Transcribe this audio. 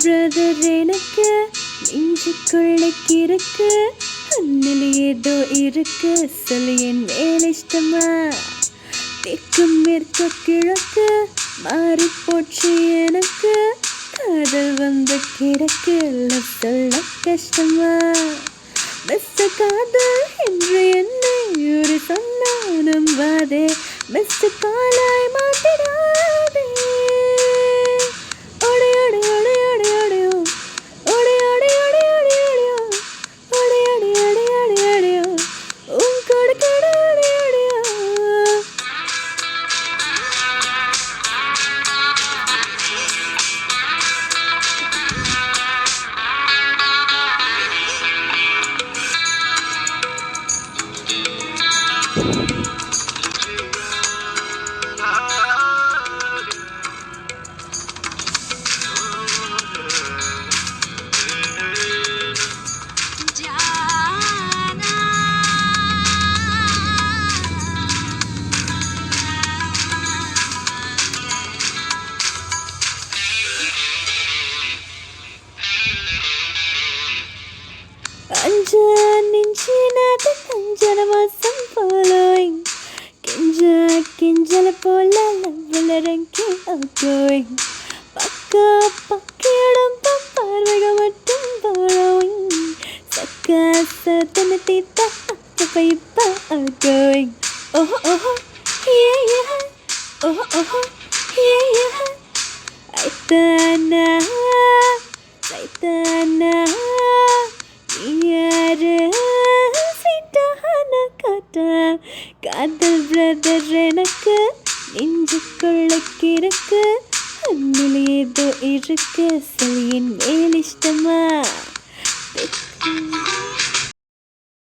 brother எனக்கு நெஞ்சுக்குள்ள கிறுக்கு அண்ணில் ஏதோ இருக்கு சொல்லு என் மேல் இஷ்டமா தெற்கு மேற்கு கிழக்கு மாறி போச்சு எனக்கு காதல் வந்து கிடக்கு சொல்ல கஷ்டமா மிஸ்டர் காதல் என்று என்னை ஒரு சொன்னா நம்பாதே mister காலாய் மாட்டிடாதே Ninjinada kanjanamasam following Kinjala pola level ranki outgoing Pakka pakkiyadam parvagamattum following Sakka satana tita paipa outgoing Oh oh yeah yeah Oh oh yeah yeah Aitana காதல் பிரதர் எனக்கு நெஞ்சுக்குள்ள கிறுக்கு அண்ணில் ஏதோ இருக்கு சொல்லு என் மேல் இஷ்டமா